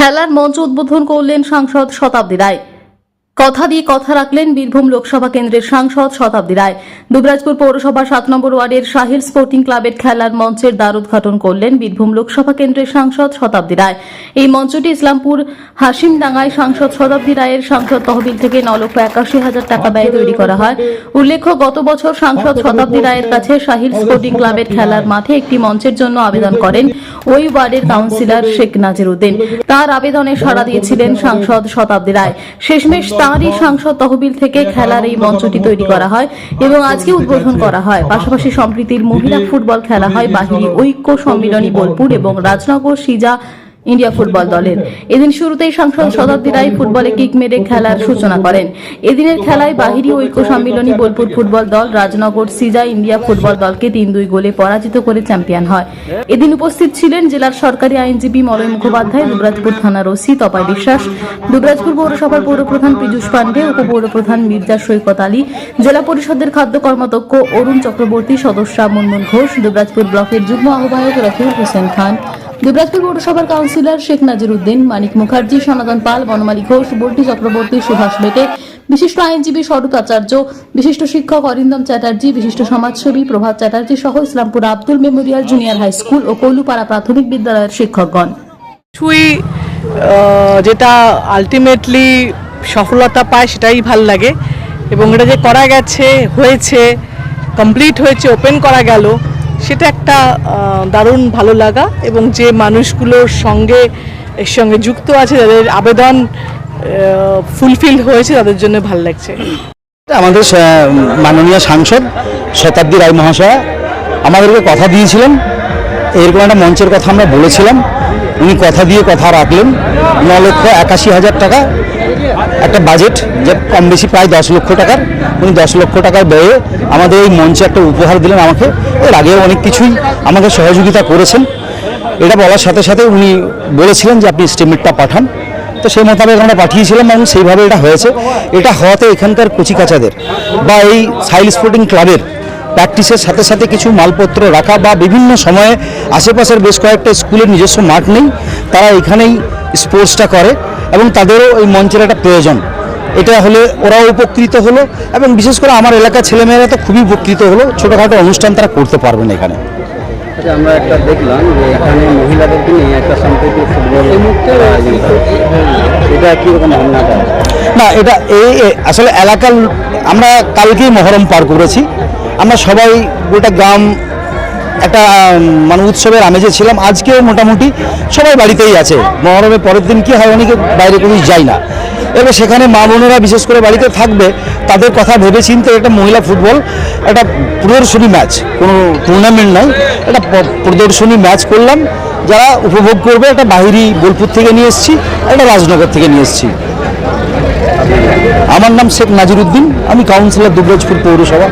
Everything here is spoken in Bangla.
খেলার মঞ্চ উদ্বোধন করলেন সাংসদ শতাব্দী রায়। কথা দিয়ে কথা রাখলেন বীরভূম লোকসভা কেন্দ্রের সাংসদ শতাব্দী রায়। দুবরাজপুর পৌরসভার ৭ নম্বর ওয়ার্ডের সাহিল স্পোর্টিং ক্লাবের খেলার মঞ্চের দ্বার উদ্ঘাটন করলেন বীরভূম লোকসভা কেন্দ্রের সাংসদ শতাব্দী রায়। এই মঞ্চটি ইসলামপুর হাসিমডাঙ্গায় সাংসদ শতাব্দী রায়ের সাংসদ তহবিল থেকে ৯,৮১,০০০ টাকা ব্যয়ে তৈরি করা হয়। উল্লেখ্য, গত বছর সাংসদ শতাব্দী রায়ের কাছে সাহিল স্পোর্টিং ক্লাবের খেলার মাঠে একটি মঞ্চের জন্য আবেদন করেন ওই ওয়ার্ডের কাউন্সিলর শেখ নাজিরউদ্দিন। তার আবেদনে সাড়া দিয়েছিলেন সাংসদ শতাব্দী রায়। শেষমেশ তাঁরই সাংসদ তহবিল থেকে খেলার এই মঞ্চটি তৈরি করা হয় এবং আজকে উদ্বোধন করা হয়। পাশাপাশি সম্প্রীতির মহিলা ফুটবল খেলা হয় বাহিনী ঐক্য সম্মিলনী বোলপুর এবং রাজনগর সিজা ইন্ডিয়া ফুটবল দলের। এদিন শুরুতেই সাংসদ শতাব্দী রায় ফুটবলে কিক মেরে খেলার সূচনা করেন। এদিনের খেলায় বাহিনী ঐক্য সম্মিলনী বোলপুর ফুটবল দল রাজনগর সিজা ইন্ডিয়া ফুটবল দলকে ৩-২ গোলে পরাজিত করে চ্যাম্পিয়ন হয়। এদিন উপস্থিত ছিলেন জেলার সরকারি আইনজীবী মলয় মুখোপাধ্যায়, দুবরাজপুর থানার ওসি তপয় বিশ্বাস, দুবরাজপুর পৌরসভার পৌরপ্রধান পীযূষ পাণ্ডে, উপপৌরপ্রধান মির্জা সৈকত আলী, জেলা পরিষদের খাদ্য কর্মাধ্যক্ষ অরুণ চক্রবর্তী, সদস্যা মুনমুন ঘোষ, দুবরাজপুর ব্লকের যুগ্ম আহ্বায়ক রফিউল হোসেন খান, দুবরাজপুর পৌরসভার কাউন্সিলর শেখ নাজিরউদ্দিন, মানিক মুখার্জি, সনাতন পাল, বনমালী ঘোষ, বল্টি চক্রবর্তী, সুভাষ বেটে, বিশিষ্ট আইনজীবী স্বরূপ আচার্য, বিশিষ্ট শিক্ষক অরিন্দম চ্যাটার্জি, বিশিষ্ট সমাজসেবী প্রভাত চ্যাটার্জি সহ Islampur Abdul memorial junior high school ও কৌলুপাড়া প্রাথমিক বিদ্যালয়ের শিক্ষকগণ। যেটা আলটিমেটলি সফলতা পায় সেটাই ভাল লাগে এবং এটা যে করা গেছে, হয়েছে, কমপ্লিট হয়েছে, ওপেন করা গেল, সেটা একটা দারুণ ভালো লাগা এবং যে মানুষগুলোর সঙ্গে এর সঙ্গে যুক্ত আছে, যাদের আবেদন ফুলফিল হয়েছে, তাদের জন্য ভালো লাগছে। আমাদের মাননীয় সাংসদ শতাব্দী রায় মহাশয়া আমাদেরকে কথা দিয়েছিলেন, এরকম একটা মঞ্চের কথা আমরা বলেছিলাম, উনি কথা দিয়ে কথা রাখলেন। ৯,৮১,০০০ টাকা একটা বাজেট, যে কম বেশি প্রায় ১০ লক্ষ টাকার, উনি ১০ লক্ষ টাকার ব্যয়ে আমাদের এই মঞ্চে একটা উপহার দিলেন আমাকে। এর আগেও অনেক কিছুই আমাকে সহযোগিতা করেছেন। এটা বলার সাথে সাথে উনি বলেছিলেন যে আপনি এস্টিমেটটা পাঠান, তো সেই মোতাবেক আমরা পাঠিয়েছিলাম এবং সেইভাবে এটা হয়েছে। এটা হওয়াতে এখানকার কচিকাচাদের বা এই সাহিল স্পোর্টিং ক্লাবের প্র্যাকটিসের সাথে সাথে কিছু মালপত্র রাখা বা বিভিন্ন সময়ে আশেপাশের বেশ কয়েকটা স্কুলের নিজস্ব মাঠ নেই, তারা এখানেই স্পোর্টসটা করে এবং তাদেরও এই মঞ্চের একটা প্রয়োজন। এটা হলে ওরাও উপকৃত হলো এবং বিশেষ করে আমার এলাকার ছেলেমেয়েরা তো খুবই উপকৃত হলো। ছোটোখাটো অনুষ্ঠান তারা করতে পারবেন এখানে। আচ্ছা, আমরা একটা দেখলাম যে এখানে মহিলাদেরকে নিয়ে একটা সাম্প্রতিক ফুটবল এটা কীরকম ভাবনা? না, এটা আসলে এলাকার, আমরা কালকেই মহরম পার করেছি, আমরা সবাই গোটা গ্রাম একটা মানে উৎসবের আমেজে ছিলাম। আজকেও মোটামুটি সবাই বাড়িতেই আছে। মহরমের পরের দিন কি হয়, অনেকে বাইরে কোনো যায় না, এবার সেখানে মা বোনেরা বিশেষ করে বাড়িতে থাকবে, তাদের কথা ভেবেচিন্তে একটা মহিলা ফুটবল একটা প্রদর্শনী ম্যাচ, কোনো টুর্নামেন্ট নয়, একটা প্রদর্শনী ম্যাচ করলাম। যারা উপভোগ করবে, একটা বাহিরি বোলপুর থেকে নিয়ে এসেছি, একটা রাজনগর থেকে নিয়ে এসেছি। আমার নাম শেখ নাজিরউদ্দিন, আমি কাউন্সিলর দুবরাজপুর পৌরসভা।